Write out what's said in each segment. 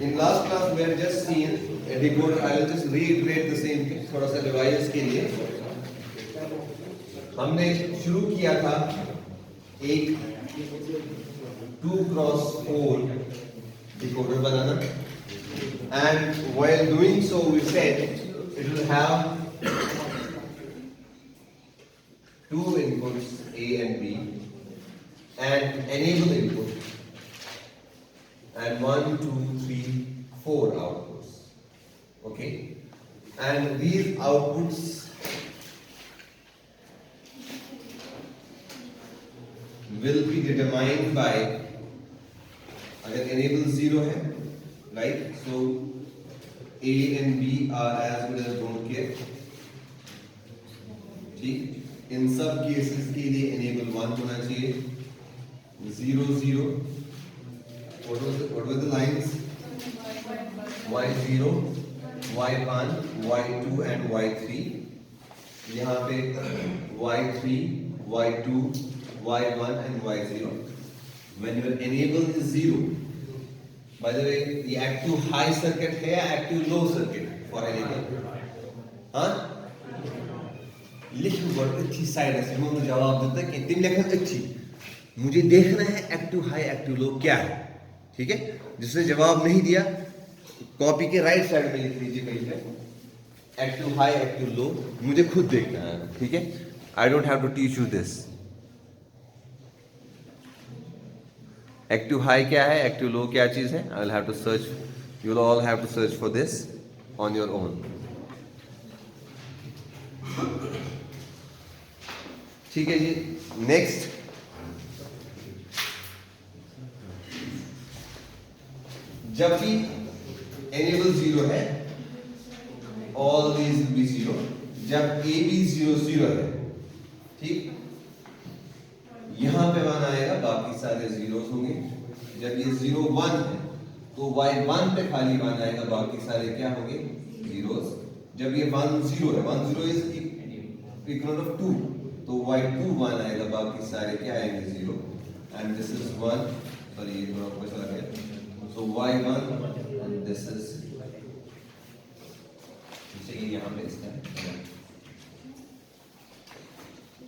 In last class we had just seen a decoder. I will just reiterate the same thing थोड़ा सा revise के लिए. हमने शुरू किया था एक 2x4 decoder banana, and while doing so we said it will have two inputs A and B and enable input and 1, 2, 3, 4 outputs. Okay, and these outputs will be determined by, अगर enable 0 है, right? So A and B are as good as don't care. ठीक, इन सब cases के लिए enable 1 होना चाहिए. 0 0. What were the lines? Y0, Y1, Y2 and Y3. यहाँ पे Y3, Y2, Y1 and Y0. When your enable is 0, by the way, ये active high circuit है या active low circuit for enable? हाँ? लिख बहुत अच्छी साइड है, मुझे जवाब देता है कि तुम लिखना अच्छी, मुझे देखना है एक्टिव हाई एक्टिव लो क्या है. ठीक है, जिसने जवाब नहीं दिया कॉपी के राइट साइड में लिख लीजिए कहीं पे एक्टिव हाई एक्टिव लो, मुझे खुद देखना है. ठीक है, I don't have to teach you this. Active high क्या है, एक्टिव लो क्या चीज है, I will have to search, you will all have to search for this on your own. ठीक है जी, नेक्स्ट जब भी enable 0 है, all these will be 0. जब A B 0 0 है, ठीक, यहां पे 1 आएगा, बाकी सारे zeros होंगे. जब ये 0 1 है तो Y1 पे खाली 1 आएगा, बाकी सारे क्या होंगे, zeros. जब ये 1 0 है, 1 0 is equal of 2, तो Y2 1 आएगा, बाकी सारे क्या आएंगे, 0. and this is 1, sorry ये थोड़ा ऊपर चला गया. So Y1 and this is, ये यहाँ पे इसका है.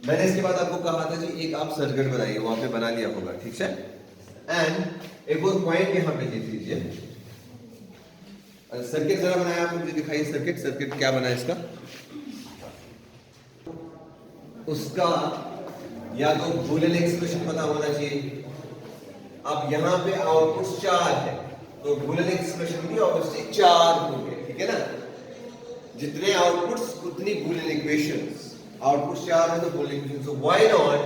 मैंने इसके बाद आपको कहा था जी एक आप सर्किट बनाइए, वहां पे बना लिया होगा, ठीक है. एंड एक और पॉइंट यहाँ पे लिख लीजिए. सर्किट जरा बनाया, आप मुझे दिखाइए सर्किट. सर्किट क्या बना इसका, उसका या तो बूलियन एक्सप्रेशन पता होना चाहिए. अब यहाँ पे आउटपुट 4 है तो बूलियन एक्सप्रेशन भी ऑब्वियसली 4 होंगे. ठीक है ना, जितने आउटपुट्स उतनी बूलियन इक्वेशंस. आउटपुट 4 है तो Boolean equation. So why not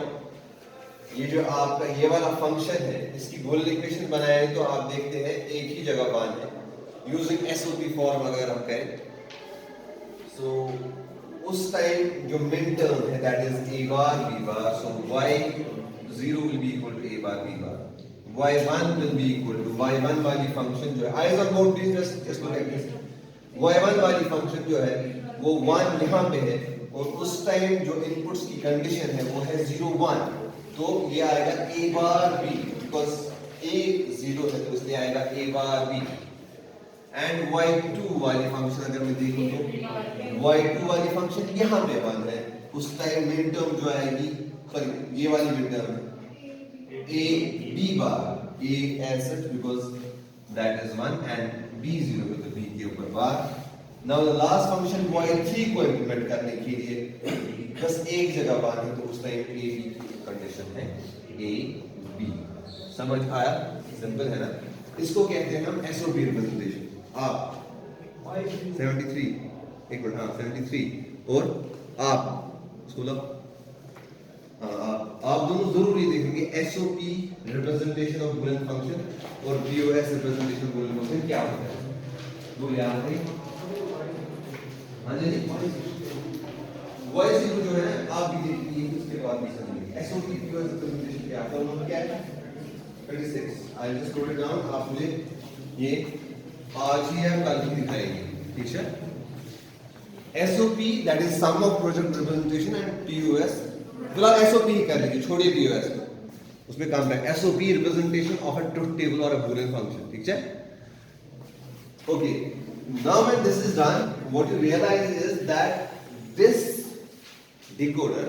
ये जो आपका ये वाला फंक्शन है, इसकी बूलियन इक्वेशन बनाए तो आप देखते हैं एक ही जगह 1 है. यूजिंग एसओपी फॉर्म अगर हम करें, सो उस टाइम जो मिन टर्म है that is a bar b bar. So y0 will be equal to a bar b bar. y1 will be equal to y1 वाली फंक्शन जो है, eyes on board please, just look at this. y1 वाली function जो है वो 1 यहाँ पे है, और उस टाइम जो इनपुट्स की कंडीशन है वो है 0 1, तो ये आएगा a bar b, because a 0 है तो इसलिए आएगा a bar b. And y2 वाली फंक्शन अगर मैं देखूं तो y2 वाली फंक्शन यहाँ पे 1 है, उस टाइम मिन टर्म जो आएगी, सॉरी ये वाली मिन टर्म है a b bar, a as such because that is 1 and b 0 है तो b के ऊपर bar. Now the last function y3 को इंप्लीमेंट करने के लिए बस एक जगह बार है तो उस टाइम a b की कंडीशन है a b. समझ आया, सिंपल है ना. इसको कहते हैं हम एसओपी रिप्रेजेंटेशन. आप 73 एक मिनट, हाँ 73 और आप 16, आप दोनों जरूर ये देखेंगे SOP representation of Boolean function और POS representation of Boolean function क्या होता है. दो याद है. हाँ जी, y0 जो है आप भी देखिए, उसके बाद भी समझिए एसओपी पीओएस रिप्रेजेंटेशन क्या है. फॉर्मूला क्या है 36. I just wrote it down. आप मुझे ये आज ही या कल ही दिखाएंगे, ठीक है. SOP that is sum of product representation and POS. फिलहाल एसओपी ही कर लीजिए, छोड़िए पीओएस को, उसमें काम है. SOP representation of a truth table और अ बूलियन फंक्शन, ठीक है. Okay, now when this is done, what you realize is that this decoder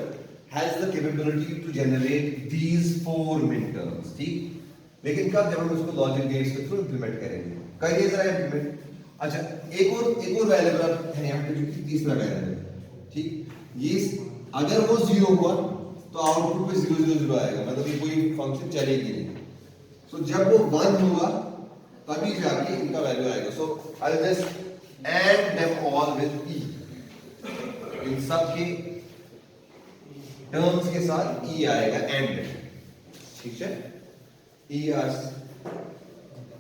has the capability to generate these 4 minterms, ठीक? लेकिन कब, जब हम उसको लॉजिक गेट्स के थ्रू इंप्लीमेंट करेंगे। करिए जरा इंप्लीमेंट। अच्छा, एक और वेरिएबल है यहाँ पे जो कि तीसरा वेरिएबल है, ठीक? ये अगर वो 0 हुआ तो आउटपुट पे 0 0 0 आएगा, मतलब ये कोई फंक्शन चलेगी नहीं। सो जब वो 1 होगा तभी जाके इनका वैल्यू आएगा। So I will just add them all with E, इन सब के टर्म्स के साथ ई आएगा एंड, ठीक है? E R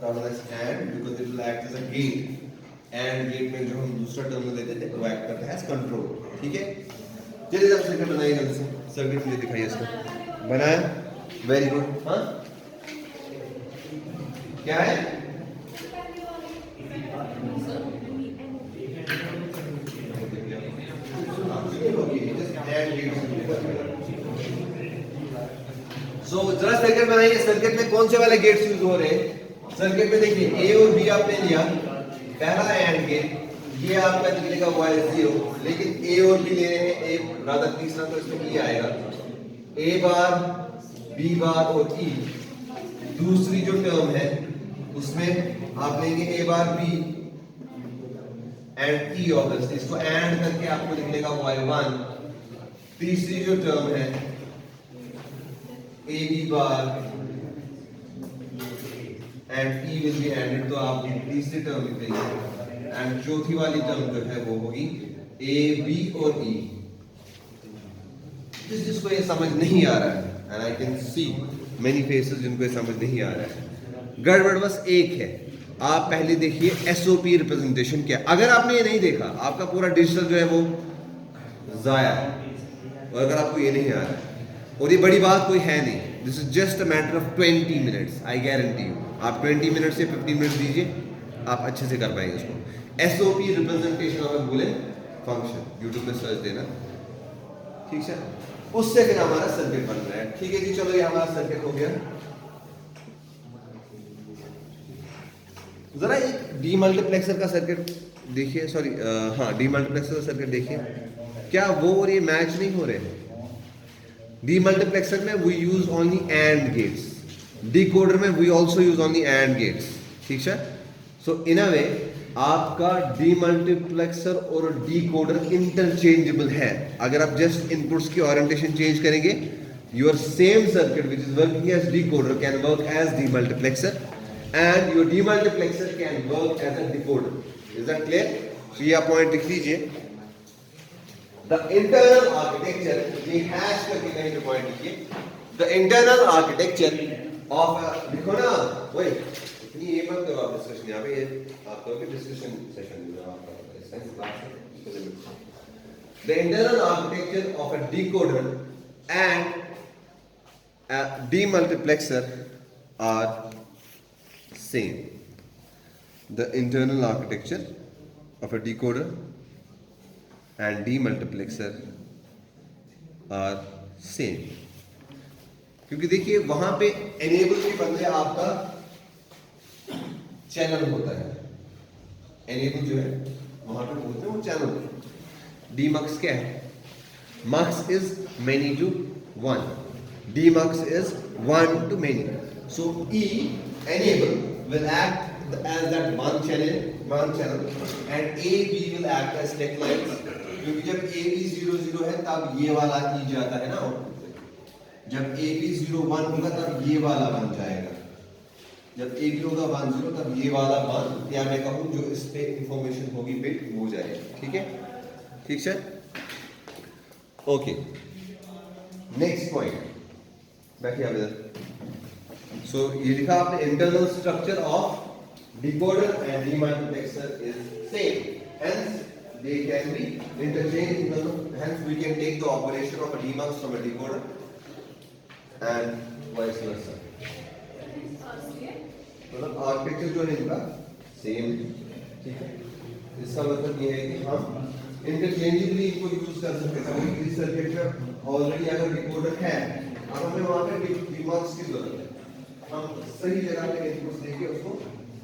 known as AND because it will act as a gate. AND gate में जो हम दूसरा टर्म लेते थे वो एक्ट करता है एज कंट्रोल, ठीक है? चलिए जब सर्किट बनाइए जल्दी से, सर्किट मुझे दिखाइए इसको। बनाया, वेरी गुड। हाँ, क्या है? So, जरा सर्किट बनाइए। सर्किट में कौन से वाले गेट्स यूज हो रहे हैं? सर्किट में देखिए ए और बी आपने लिया, पहला एंड गेट, ये आपका निकलेगा वाई 0, लेकिन ए और बी ले रहे हैं, ए रादर तीसरा, तो इसमें ई आएगा। ए बार, बी बार और ई, दूसरी जो टर्म है उसमें आप लेंगे A bar B and E, obviously इसको एंड करके आपको निकलेगा y1। तीसरी जो टर्म है A B bar and E will be anded, तो आप तीसरी टर्म लिखेंगे। एंड चौथी वाली टर्म जो है वो होगी ए बी और ई। जिसको ये समझ नहीं आ रहा है, and I can see many faces जिनको ये समझ नहीं आ रहा है, गड़बड़ बस एक है। आप पहले देखिए एसओपी रिप्रेजेंटेशन क्या है। अगर आपने ये नहीं देखा, आपका पूरा डिजिटल जो है वो जाया है। और अगर आपको ये नहीं आ रहा है, और ये बड़ी बात कोई है नहीं, this is just a matter of 20 minutes, I guarantee you. आप 20 मिनट से 15 मिनट दीजिए, आप अच्छे से कर पाएंगे इसको। SOP representation of a Boolean function, YouTube पे सर्च देना, ठीक है? उससे फिर हमारा सर्किट बन रहा है, ठीक है जी? चलो ये हमारा सर्किट हो गया। जरा एक डीमल्टीप्लेक्सर का सर्किट देखिए, सॉरी हाँ, डीमल्टीप्लेक्सर का सर्किट देखिए, क्या वो और ये मैच नहीं हो रहे हैं? डीमल्टीप्लेक्सर में we use only AND gates, decoder में we also use only AND gates, ठीक है? सो इन अ वे आपका डीमल्टीप्लेक्सर और डिकोडर इंटरचेंजेबल है। अगर आप जस्ट इनपुट्स की ओरिएंटेशन चेंज करेंगे, your same circuit which is working as decoder can work as demultiplexer, and your demultiplexer can work as a decoder. Is that clear? So ये point लिख लीजिए। The internal architecture, ये hash करके कहीं पे point लिखिए। The internal architecture of a, लिखो ना, वही इतनी ये मत करो आप डिस्कशन, यहाँ पे ये आप करोगे डिस्कशन सेशन में आपका साइंस क्लास है। The internal architecture of a decoder and a demultiplexer are same. The internal architecture of a decoder and demultiplexer are same. क्योंकि देखिए वहां पे enable के बदले आपका चैनल होता है। enable जो है वहां पे बोलते हैं वो चैनल। demux क्या है? mux is many to one. demux is one to many. So E enable will act as that one channel and AB will act as tech lines, क्योंकि जब AB 0 0 है तब ये वाला E जाता है ना आउटपुट पे। जब AB 0 1 होगा तब ये वाला बन जाएगा। जब AB होगा 1 0 तब ये वाला 1, या मैं कहूँ जो इस पे इंफॉर्मेशन होगी बिट हो जाएगा, ठीक है? ठीक है, ओके। नेक्स्ट पॉइंट बैठिए आप इधर। So ये लिखा आपने internal structure of decoder and demultiplexer is same, hence they can be interchanged. Hence we can take the operation of a demux from a decoder and vice versa. मतलब architecture जो है इनका सेम, ठीक है? इसका मतलब ये है कि हम इंटरचेंजेबली इनको यूज कर सकते हैं। इस सर्किट में ऑलरेडी अगर डिकोडर है, अब हमें वहां पे demux की जरूरत है, हम सही जगह पे इनपुट्स देके उसको